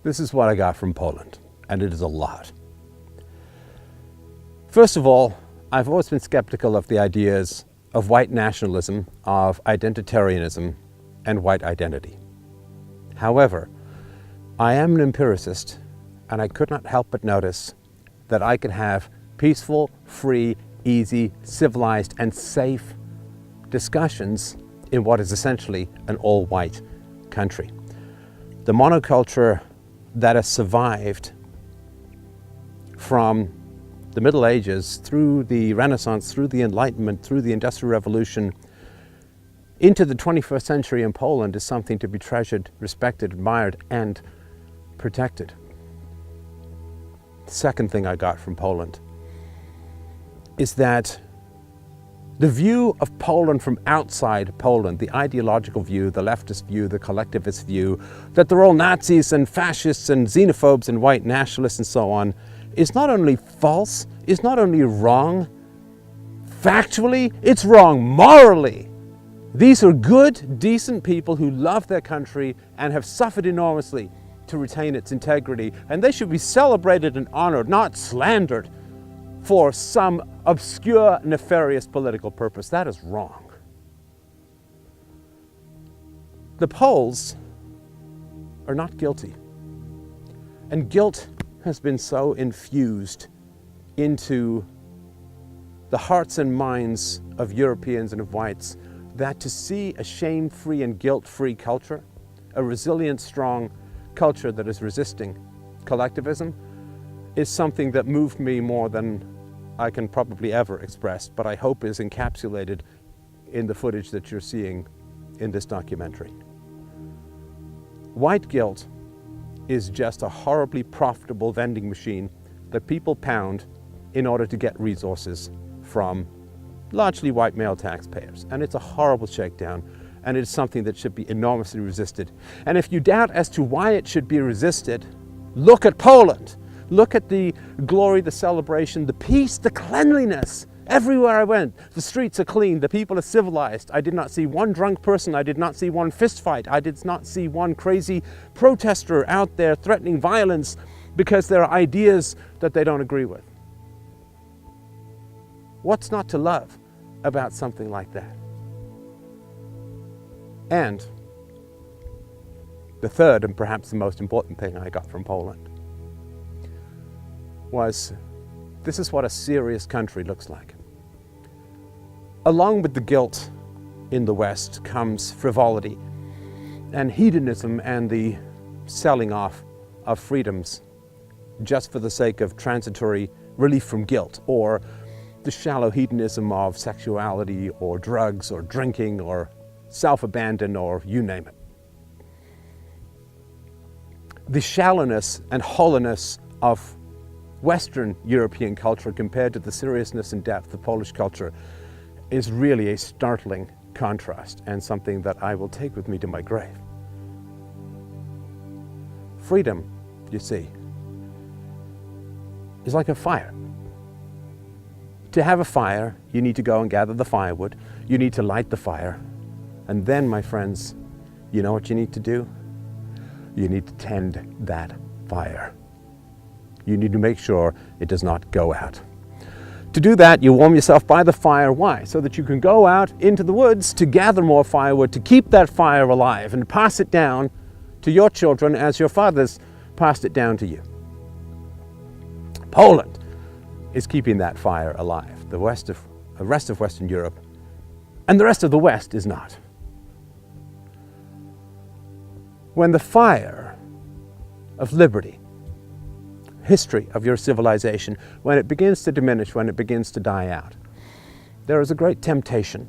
This is what I got from Poland, and it is a lot. First of all, I've always been skeptical of the ideas of white nationalism, of identitarianism, and white identity. However, I am an empiricist, and I could not help but notice that I could have peaceful, free, easy, civilized, and safe discussions in what is essentially an all-white country. The monoculture that has survived from the Middle Ages through the Renaissance, through the Enlightenment, through the Industrial Revolution, into the 21st century in Poland is something to be treasured, respected, admired, and protected. The second thing I got from Poland is that the view of Poland from outside Poland, the ideological view, the leftist view, the collectivist view, that they're all Nazis and fascists and xenophobes and white nationalists and so on, is not only false, is not only wrong factually, it's wrong morally. These are good, decent people who love their country and have suffered enormously to retain its integrity, and they should be celebrated and honored, not slandered for some obscure, nefarious political purpose. That is wrong. The Poles are not guilty. And guilt has been so infused into the hearts and minds of Europeans and of whites that to see a shame-free and guilt-free culture, a resilient, strong culture that is resisting collectivism, is something that moved me more than I can probably ever express, but I hope is encapsulated in the footage that you're seeing in this documentary. White guilt is just a horribly profitable vending machine that people pound in order to get resources from largely white male taxpayers. And it's a horrible shakedown, and it's something that should be enormously resisted. And if you doubt as to why it should be resisted, look at Poland. Look at the glory, the celebration, the peace, the cleanliness. Everywhere I went, the streets are clean, the people are civilized. I did not see one drunk person, I did not see one fist fight, I did not see one crazy protester out there threatening violence because there are ideas that they don't agree with. What's not to love about something like that? And the third and perhaps the most important thing I got from Poland was, this is what a serious country looks like. Along with the guilt in the West comes frivolity and hedonism and the selling off of freedoms just for the sake of transitory relief from guilt, or the shallow hedonism of sexuality or drugs or drinking or self-abandon or you name it. The shallowness and hollowness of Western European culture compared to the seriousness and depth of Polish culture is really a startling contrast and something that I will take with me to my grave. Freedom, you see, is like a fire. To have a fire, you need to go and gather the firewood, you need to light the fire, and then, my friends, you know what you need to do? You need to tend that fire. You need to make sure it does not go out. To do that, you warm yourself by the fire. Why? So that you can go out into the woods to gather more firewood, to keep that fire alive and pass it down to your children as your fathers passed it down to you. Poland is keeping that fire alive. The rest of Western Europe and the rest of the West is not. When the fire of liberty, history of your civilization, when it begins to diminish, when it begins to die out, there is a great temptation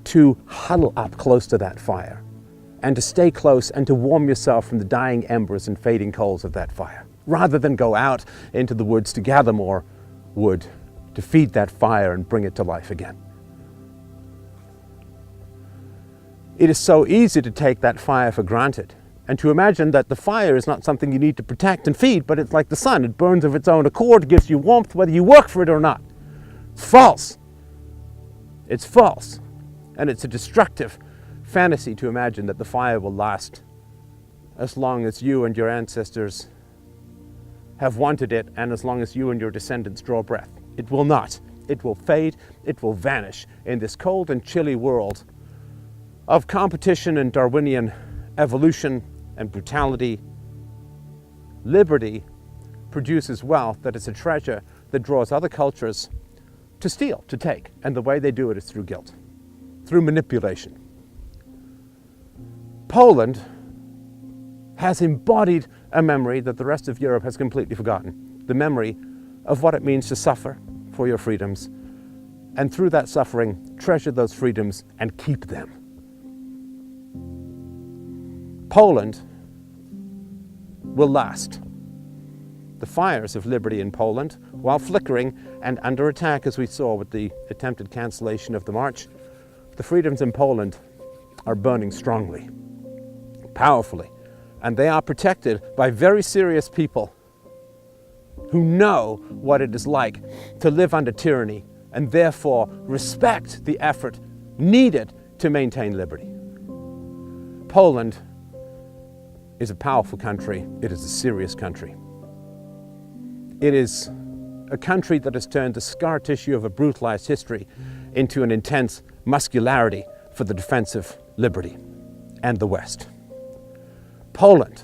to huddle up close to that fire and to stay close and to warm yourself from the dying embers and fading coals of that fire, rather than go out into the woods to gather more wood, to feed that fire and bring it to life again. It is so easy to take that fire for granted and to imagine that the fire is not something you need to protect and feed, but it's like the sun. It burns of its own accord, gives you warmth whether you work for it or not. It's false. It's false. And it's a destructive fantasy to imagine that the fire will last as long as you and your ancestors have wanted it and as long as you and your descendants draw breath. It will not. It will fade. It will vanish in this cold and chilly world of competition and Darwinian evolution and brutality. Liberty produces wealth that is a treasure that draws other cultures to steal, to take, and the way they do it is through guilt, through manipulation. Poland has embodied a memory that the rest of Europe has completely forgotten, the memory of what it means to suffer for your freedoms, and through that suffering, treasure those freedoms and keep them. Poland will last. The fires of liberty in Poland, while flickering and under attack as we saw with the attempted cancellation of the march, the freedoms in Poland are burning strongly, powerfully, and they are protected by very serious people who know what it is like to live under tyranny and therefore respect the effort needed to maintain liberty. Poland is a powerful country. It is a serious country. It is a country that has turned the scar tissue of a brutalized history into an intense muscularity for the defense of liberty and the West. Poland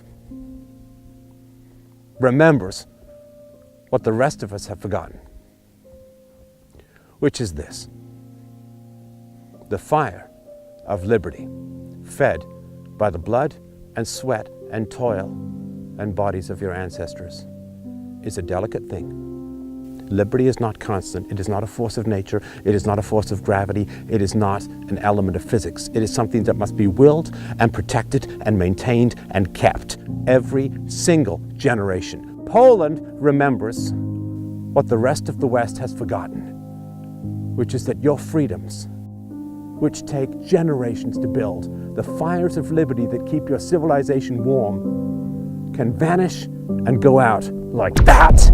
remembers what the rest of us have forgotten, which is this: the fire of liberty, fed by the blood and sweat and toil and bodies of your ancestors, is a delicate thing. Liberty is not constant. It is not a force of nature. It is not a force of gravity. It is not an element of physics. It is something that must be willed and protected and maintained and kept every single generation. Poland remembers what the rest of the West has forgotten, which is that your freedoms, which take generations to build, the fires of liberty that keep your civilization warm, can vanish and go out like that.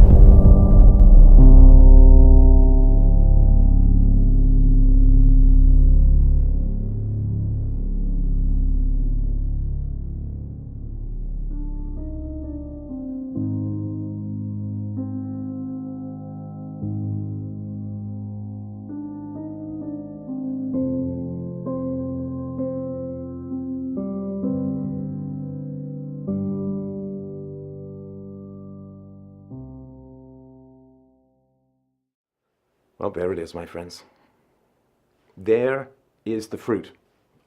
Well, there it is, my friends. There is the fruit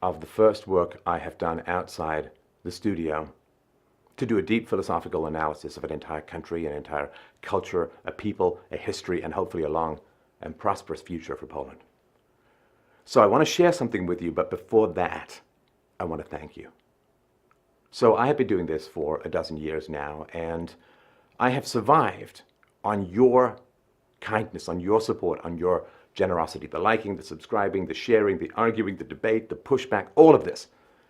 of the first work I have done outside the studio to do a deep philosophical analysis of an entire country, an entire culture, a people, a history, and hopefully a long and prosperous future for Poland. So I want to share something with you, but before that, I want to thank you. So I have been doing this for a dozen years now, and I have survived on your kindness, on your support, on your generosity. The liking, the subscribing, the sharing, the arguing, the debate, the pushback, all of this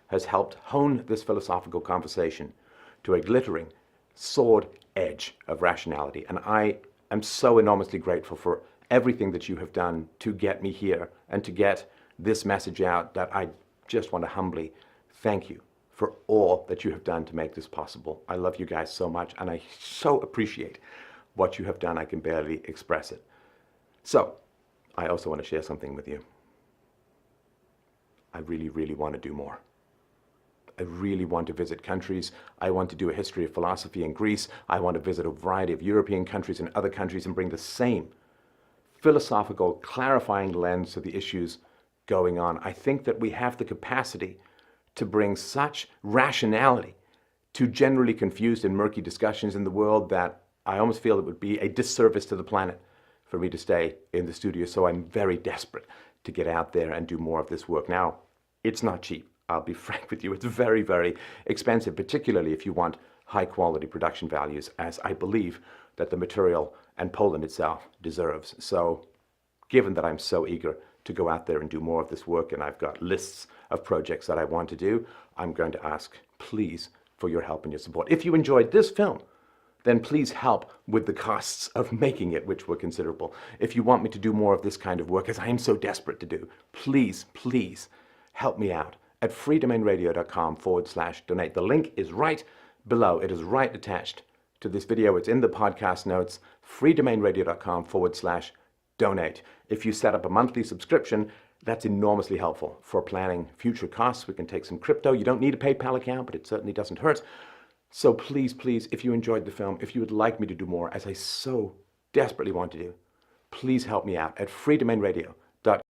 has helped hone this philosophical conversation to a glittering sword edge of rationality. And I am so enormously grateful for everything that you have done to get me here and to get this message out, that I just want to humbly thank you for all that you have done to make this possible. I love you guys so much, and I so appreciate what you have done. I can barely express it. So, I also want to share something with you. I really, really want to do more. I really want to visit countries. I want to do a history of philosophy in Greece. I want to visit a variety of European countries and other countries and bring the same philosophical, clarifying lens to the issues going on. I think that we have the capacity to bring such rationality to generally confused and murky discussions in the world that I almost feel it would be a disservice to the planet for me to stay in the studio. So I'm very desperate to get out there and do more of this work. Now, it's not cheap. I'll be frank with you. It's very, very expensive, particularly if you want high quality production values, as I believe that the material and Poland itself deserves. So given that I'm so eager to go out there and do more of this work, and I've got lists of projects that I want to do, I'm going to ask, please, for your help and your support. If you enjoyed this film, then please help with the costs of making it, which were considerable. If you want me to do more of this kind of work, as I am so desperate to do, please, please help me out at freedomainradio.com/donate. The link is right below. It is right attached to this video. It's in the podcast notes, freedomainradio.com/donate. If you set up a monthly subscription, that's enormously helpful for planning future costs. We can take some crypto. You don't need a PayPal account, but it certainly doesn't hurt. So please, please, if you enjoyed the film, if you would like me to do more, as I so desperately want to do, please help me out at freedomainradio.com.